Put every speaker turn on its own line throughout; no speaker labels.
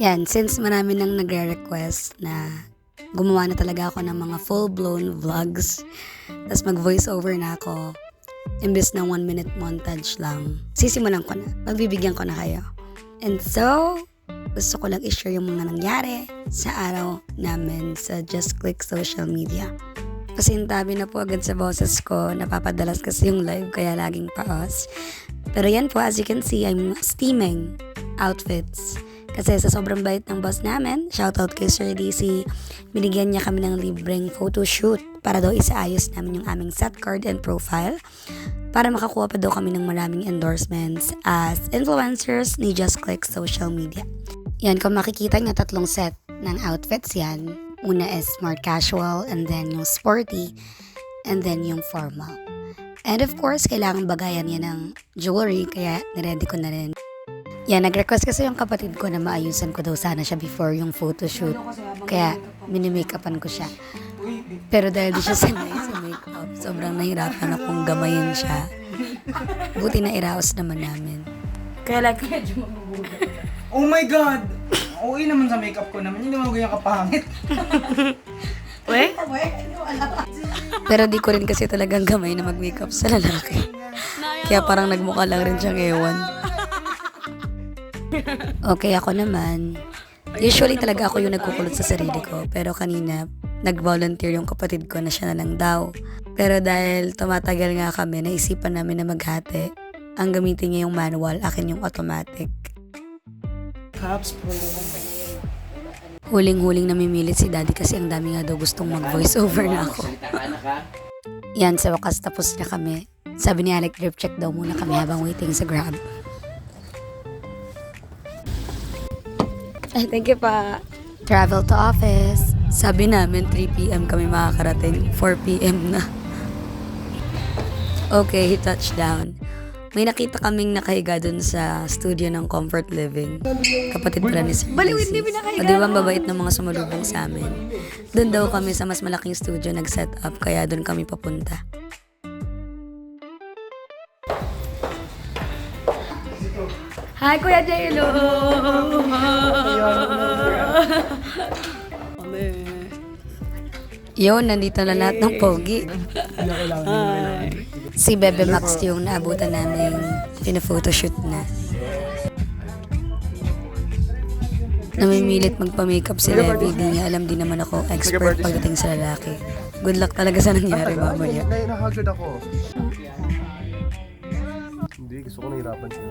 Yan, since marami nang nagre-request na gumawa na talaga ako ng mga full-blown vlogs, tapos mag-voice over na ako, imbes na 1-minute montage lang, sisimulan ko na, magbibigyan ko na kayo. And so, gusto ko lang i-share yung mga nangyari sa araw namin sa Just Click Social Media. Pasintabi na po agad sa boses ko, napapadalas kasi yung live kaya laging pause. Pero yan po, as you can see, I'm steaming outfits. Kasi sa sobrang bait ng boss namin, shoutout kay Sir DC, binigyan niya kami ng libreng photoshoot para daw isaayos namin yung aming set card and profile para makakuha pa daw kami ng maraming endorsements as influencers ni Just Click Social Media. Yan, kung makikita niyo 3 set ng outfits yan. Una is smart casual, and then yung sporty, and then yung formal. And of course, kailangan bagayan niya ng jewelry, kaya niready ko na rin. Yan, nag-request kasi yung kapatid ko na maayusan ko daw sana siya before yung photoshoot. Kaya, mini-makeupan ko siya. Pero dahil di siya sanay sa makeup, sobrang nahirapan akong gamayin siya. Buti na iraos naman namin.
Kaya like, medyo mabubuga. Oh my God! Okay naman sa makeup ko naman. Hindi naman ganyan kapangit. Weh?
Pero di ko rin kasi talagang gamay na mag-makeup sa lalaki. Kaya parang nagmukha lang rin siyang ewan. Okay, ako naman. Usually talaga ako yung nagkukulot sa sarili ko. Pero kanina, nag-volunteer yung kapatid ko na siya na lang daw. Pero dahil tumatagal nga kami, naisipan namin na maghati. Ang gamitin niya yung manual, akin yung automatic. Huling-huling namimilit si daddy kasi ang dami nga daw gustong mag-voice over na ako. Yan, sa wakas tapos na kami. Sabi ni Alec, drip check daw muna kami habang waiting sa Grab. Ay, thank you pa. Travel to office. Sabi namin 3 p.m. kami makakarating. 4 p.m. na. Okay, he touched down. May nakita kaming nakahiga dun sa studio ng Comfort Living. Kapatid pala ni Sir Baliwin, o diba mabait ng mga sumalubong sa amin. Dun daw kami sa mas malaking studio nag-set up, kaya dun kami papunta. Hi, Kuya J-Lo! Yun, nandito na lahat ng pogi. Si Bebe Max yung naabutan namin pina-photoshoot na. Namimilit magpa-makeup si Levi. Di niya alam, din naman ako expert pagdating sa lalaki. Good luck talaga sa nangyari mamaya.
Nahagad ako. Hindi, gusto ko nahirapan siya.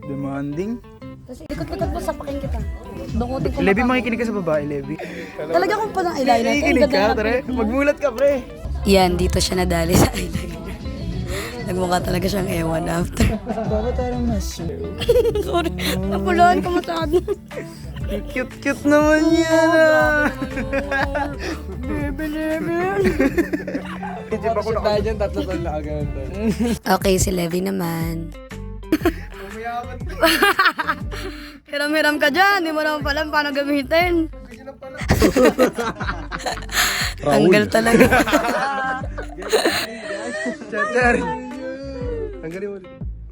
Demanding?
Tapos ikot-ikot mo sa paking kita. Dukutin ko.
Levi, makikinig ka sa babae, Levi.
Talaga kung pa ng eyeliner.
Makikinig ka, tare. Magmulat ka, pre.
Yan, dito siya nadali sa eyeliner. Nagmukha talaga siyang ewan after.
Bakit tarang na-show?
Sorry, napulaan ka masyado.
Cute naman yan, ah. Levi. Hindi pa ko tayo dyan, 3 taon na agad.
Okay, si Levi naman. Hiram-hiram ka dyan, di mo naman pala paano gamitin. Tanggal talaga.
Chatter! Tanggalin mo.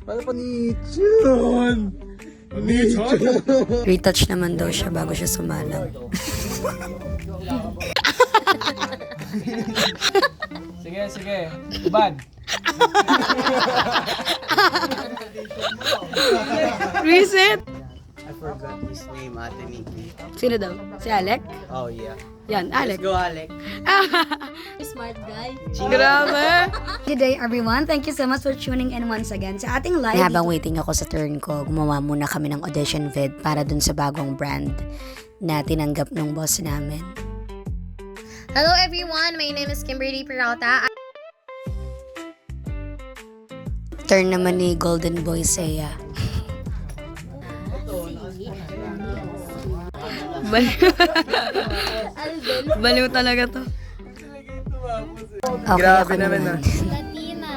Paano pa ni Chun?
Retouch naman daw siya bago siya sumalang.
Sige. Ubad.
Reset!
I forgot his name, Ate Nikki.
Sino daw? Si Alec?
Oh, yeah.
Yan, Alec.
Let's go, Alec.
Smart guy. Grabe! Good day everyone. Thank you so much for tuning in once again sa ating live. Habang waiting ako sa turn ko, gumawa muna kami ng audition vid para dun sa bagong brand na tinanggap ng boss namin.
Hello everyone, my name is Kimberly Peralta.
Turn naman ni Golden Boy Seiya. Baliw talaga to. Okay,
Grabe
ako
naman,
naman.
Latina.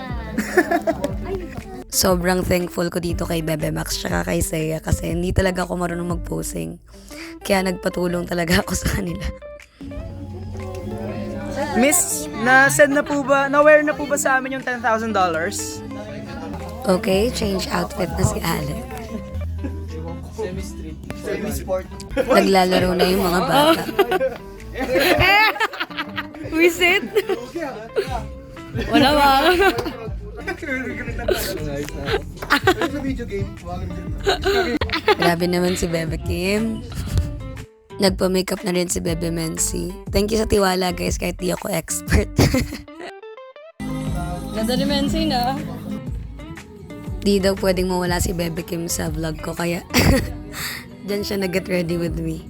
Sobrang thankful ko dito kay Bebe Max tsaka kay Seiya kasi hindi talaga ako marunong mag-posing. Kaya nagpatulong talaga ako sa kanila.
Miss, na-send na po ba, na-wear na po ba sa amin yung $10,000?
Okay, change outfit na si Alec.
Semi-street.
Semi-sport.
Naglalaro na yung mga bata. Wisit? Wala ba?
Sa video game.
Grabe naman si Bebe Kim. Nagpa-makeup na rin si Bebe Mensi. Thank you sa tiwala guys kahit di ako expert. Ganda ni Mensi na. Di daw pwedeng mawala si Bebe Kim sa vlog ko kaya dyan siya nag-get ready with me.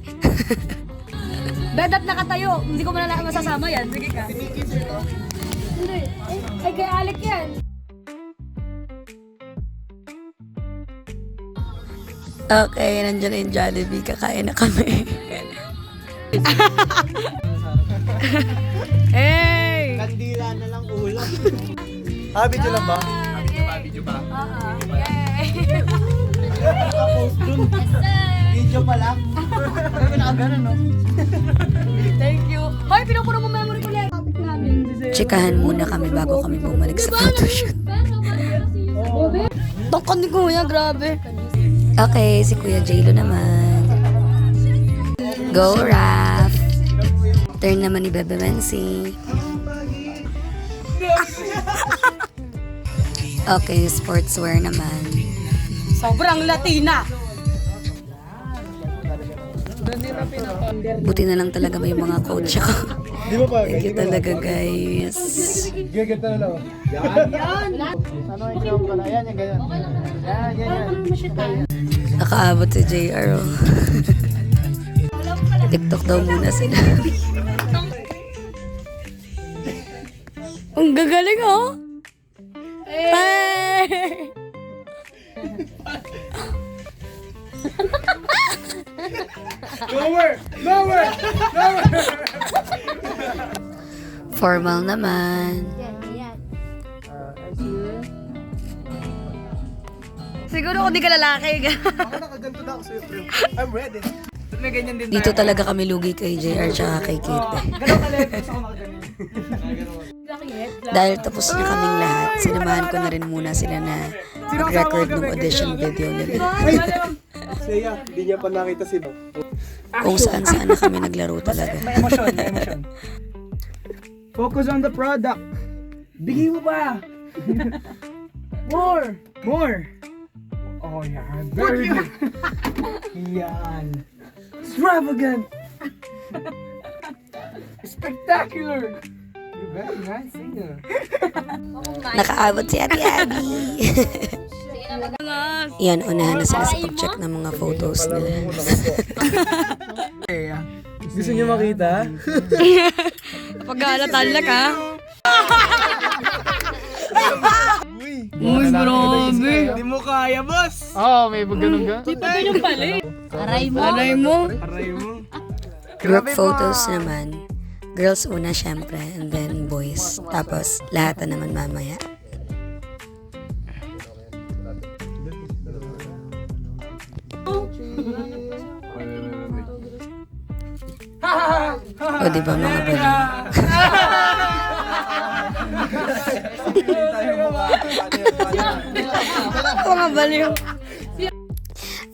Bedat nakatayo. Hindi ko malala masasama yan. Sige ka. Hindi. Ay, kay Alec yan.
Okay, nandiyan na yung Jollibee. Kakain na kami. Hey!
Kandila na lang ulam.
Video lang ba?
Naka-post dun. Video pa lang. Grabe nakagana, no?
Thank you. Hoy, pinupuno mo memory ko lang. Topic namin.
Chikahan muna kami bago kami bumalik sa photoshoot.
Tongkon ni Kuya, grabe.
Okay, si Kuya J-Lo naman. Go, Raph! Turn naman ni Bebe Mensi. Okay, sportswear naman.
Sobrang Latina.
Buti na lang talaga may mga coach ako.
Di ba pa?
Thank you talaga, guys.
Gaganda na lang.
Ano yung joke pala? Yan, yung ganyan. Yan.
Nakaabot si JR. Oh. TikTok daw muna sila. Ang gagaling oh! Hey!
Lower! Lower! Lower!
Formal naman.
Siguro kung di ka lalaki.
Ako nakaganto na ako sa'yo. I'm ready.
May ganyan din
Dito talaga kami lugi kay JR tsaka kay Kate.
Gano'n ka level sa ako nakaganin.
Dahil tapos na kaming lahat, sinamahan ko na rin muna sila na mag-record ng audition video nila.
Saya, hindi niya pa nakita sila.
Kung saan-saan na kami naglaro talaga.
May emosyon, may emosyon. Focus on the product. Bigay mo pa. More! More! Oh, yan. Very good. Yan. Extravagant. Spectacular. You're very nice singer.
Nakaabot si Ate Abby. Yan, unahan na sila sa pag-check ng mga photos nila.
Gusto niyo makita?
Pag-aalatan ka.
Uy, grabe. Hindi mo kaya, boss.
Oo, may ganun ka.
Ganyan pala eh. Aray mo.
Aray mo.
Group photos naman. Girls una syempre, and then boys. Tapos, lahat na naman mamaya. O diba mga baliw? Mga baliw.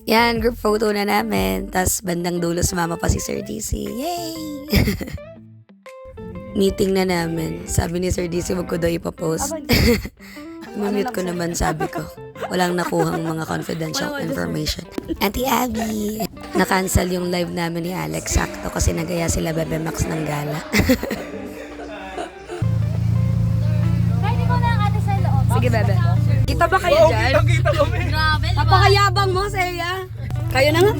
Yan, group photo na namin. Tapos bandang dulo sumama pa si Sir DC. Yay! Meeting na namin. Sabi ni Sir DC, wag ko daw ipapost. Mamute ko naman, sabi ko. Walang nakuhang mga confidential information. Auntie Abby! Na-cancel yung live namin ni Alex. Sakto kasi nagaya sila Bebe Max ng gala.
Kahit ikaw na ang ate sa loob.
Sige, Bebe.
Kita ba kayo dyan?
Kita kami.
Grabe,
Napakayabang mo, Seya. Kayo na nga.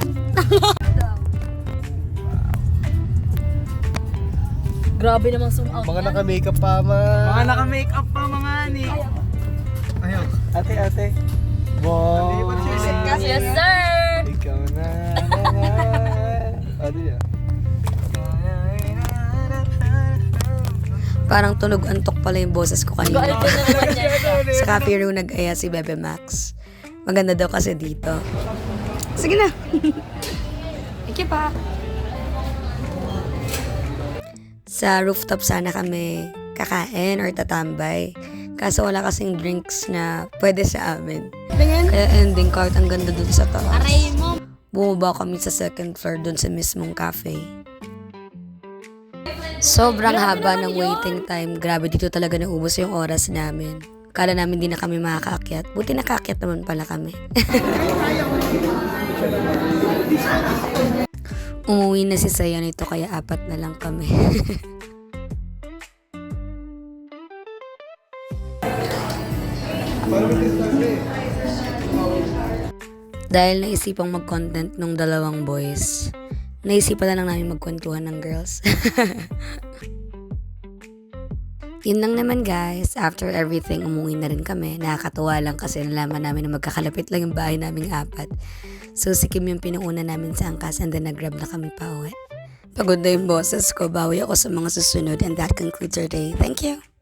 Grabe namang zoom out.
Mga naka-makeup pa,
Mga naka-makeup pa mga ani. Ayaw.
Ate. Wow.
Yes, sir!
Ikaw na naman. Ano yan?
Parang tunog antok pala yung boses ko kanina.
Galit na naman niya.
Sa Cafe Room nag-aya si Bebe Max. Maganda daw kasi dito. Sige na.
Iki pa.
Sa rooftop sana kami kakain or tatambay. Kaso wala kasing drinks na pwede sa amin. Kaya ending cart ang ganda dun sa taas.
Aray mo.
Bumaba kami sa second floor dun sa mismong cafe. Sobrang haba ng waiting time. Grabe, dito talaga naubos yung oras namin. Kala namin di na kami makakaakyat. Buti nakaakyat naman pala kami. Umuwi na si Saya nito kaya 4 na lang kami. Dahil naisipang mag-content nung dalawang boys, naisipan na lang namin magkwentuhan ng girls. Yun lang naman guys, after everything umuwi na rin kami. Nakakatuwa lang kasi nalaman namin na magkakalapit lang yung bahay naming 4. So si Kim yung pinuuna namin sa angkas and then nag-grab na kami pa uwi. Pagod na yung boses ko, bawi ako sa mga susunod and that concludes our day. Thank you!